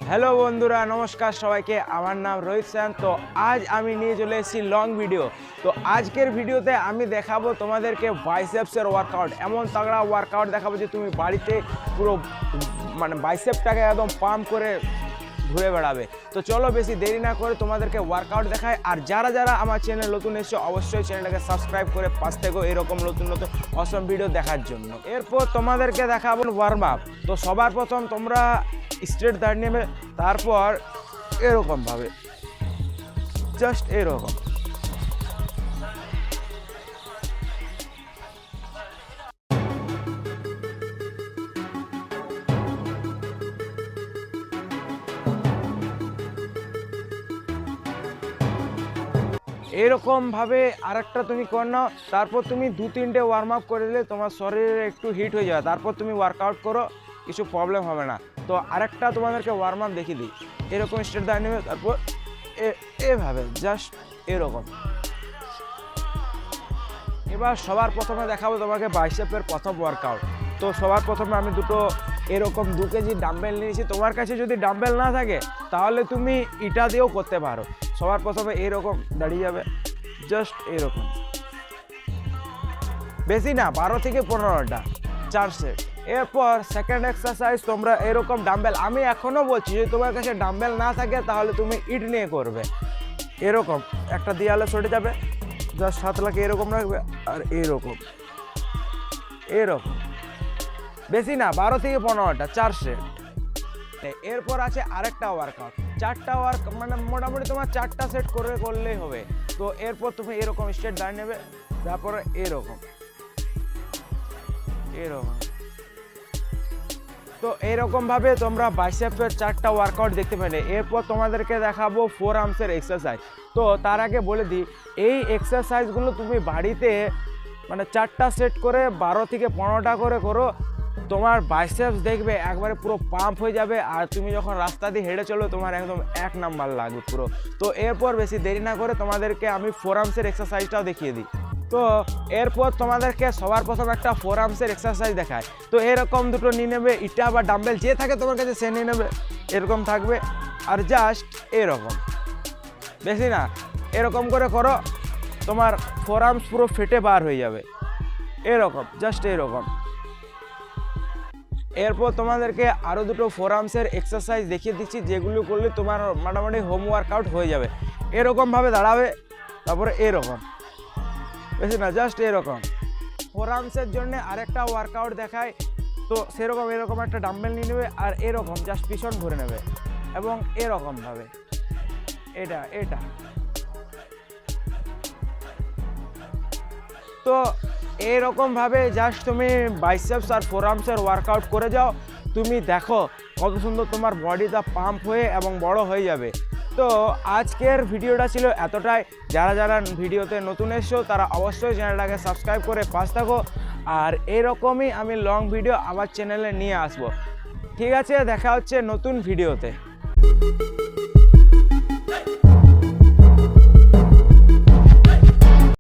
Hello বন্ধুরা, নমস্কার সবাইকে। আমার নাম রোহিত সেন। তো আজ আমি নিয়ে চলে এসেছি লং ভিডিও। তো আজকের ভিডিওতে আমি দেখাবো তোমাদেরকে বাইসেপসের ওয়ার্কআউট। এমন তাগড়া ওয়ার্কআউট দেখাবো যে তুমি বাড়িতে পুরো বাইসেপটাকে একদম পাম্প করে ঘুরে বেড়াবে। তো চলো বেশি দেরি না করে তোমাদেরকে ওয়ার্কআউট দেখায়। আর যারা যারা আমার চ্যানেল নতুন এসেছো অবশ্যই চ্যানেলটাকে সাবস্ক্রাইব করে পাশ থেকো এরকম নতুন নতুন অসম ভিডিও দেখার জন্য। এরপর তোমাদেরকে দেখাবো ওয়ার্ম আপ। তো সবার প্রথম তোমরা স্ট্রেট দাঁড়িয়ে নেবে, তারপর এরকমভাবে জাস্ট এরকম এরকমভাবে আরেকটা তুমি কর নাও। তারপর তুমি 2-3টে ওয়ার্ম আপ করে দিলে তোমার শরীরে একটু হিট হয়ে যাবে। তারপর তুমি ওয়ার্কআউট করো, কিছু প্রবলেম হবে না। তো আরেকটা তোমাদেরকে ওয়ার্ম আপ দেখিয়ে দিই। এরকম স্ট্রেট দাঁড়িয়ে নেবে, তারপর এভাবে জাস্ট এরকম। এবার সবার প্রথমে দেখাবো তোমাকে বাইসেপের প্রথম ওয়ার্কআউট। তো সবার প্রথমে আমি দুটো এরকম 2 কেজি ডাম্বেল নিয়েছি। তোমার কাছে যদি ডাম্বেল না থাকে তাহলে তুমি ইটা দিয়েও করতে পারো। সবার প্রথমে এরকম দাঁড়িয়ে যাবে, জাস্ট এরকম, বেশি না, 12 থেকে 15টা, 4 সেট। এরপর সেকেন্ড এক্সারসাইজ তোমরা এরকম ডাম্বেল, আমি এখনও বলছি যদি তোমার কাছে ডাম্বেল না থাকে তাহলে তুমি ইট নিয়ে করবে। এরকম একটা দেয়ালে সরে যাবে, জাস্ট 7 লাখ এরকম রাখবে আর এরকম এরকম, বেশি না, 12 থেকে 15টা, 4 সেট। এরপর আছে আরেকটা ওয়ার্কআউট, 4টা মানে মোটামুটি তোমার 4টা সেট করলেই হবে। তো এরপর তুমি এরকম স্ট্রেট দাঁড়িয়ে নেবে, তারপরে এরকম এরকম। তো এইরকমভাবে তোমরা বাইসেপের 4টা ওয়ার্কআউট দেখতে পেলে। এরপর তোমাদেরকে দেখাবো ফোর আর্মসের এক্সারসাইজ। তো তার আগে বলে দিই, এই এক্সারসাইজগুলো তুমি বাড়িতে মানে 4টা সেট করে 12 থেকে 15টা করে করো। তোমার বাইসেপস দেখবে একবারে পুরো পাম্প হয়ে যাবে। আর তুমি যখন রাস্তা দিয়ে হেঁটে চলো তোমার একদম 1 নাম্বার লাগবে পুরো। তো এরপর বেশি দেরি না করে তোমাদেরকে আমি ফোর আর্মসের এক্সারসাইজটাও দেখিয়ে দিই। তো এরপর তোমাদেরকে সবার প্রথম একটা ফোর আর্মসের এক্সারসাইজ দেখায়। তো এরকম দুটো নিয়ে নেবে, ইটা বা ডাম্বেল যে থাকে তোমার কাছে সে নিয়ে নেবে, এরকম থাকবে। আর জাস্ট এরকম, বেশি না, এরকম করে করো, তোমার ফোর আর্মস পুরো ফেটে বার হয়ে যাবে। এরকম জাস্ট এরকম। এরপর তোমাদেরকে আরও দুটো ফোর আর্মসের এক্সারসাইজ দেখিয়ে দিচ্ছি, যেগুলো করলে তোমার মোটামুটি হোম ওয়ার্কআউট হয়ে যাবে। এরকমভাবে দাঁড়াবে, তারপরে এরকম, বেশি না, জাস্ট এরকম। ফোর আর্মসের জন্য আরেকটা ওয়ার্কআউট দেখায়। তো সেরকম এরকম একটা ডাম্বেল নিয়ে নেবে আর এরকম জাস্ট পিছন ভরে নেবে এবং এরকমভাবে এটা। তো এইরকমভাবে জাস্ট তুমি বাইসেপস আর ফোর আর্মসের ওয়ার্কআউট করে যাও। তুমি দেখো কত সুন্দর তোমার বডিটা পাম্প হয়ে এবং বড় হয়ে যাবে। তো আজকের ভিডিওটা ছিল এতটাই। যারা যারা ভিডিওতে নতুন এসছো তারা অবশ্যই চ্যানেলটাকে সাবস্ক্রাইব করে পাশ থাকো। আর এরকমই আমি লং ভিডিও আমার চ্যানেলে নিয়ে আসবো। ঠিক আছে, দেখা হচ্ছে নতুন ভিডিওতে।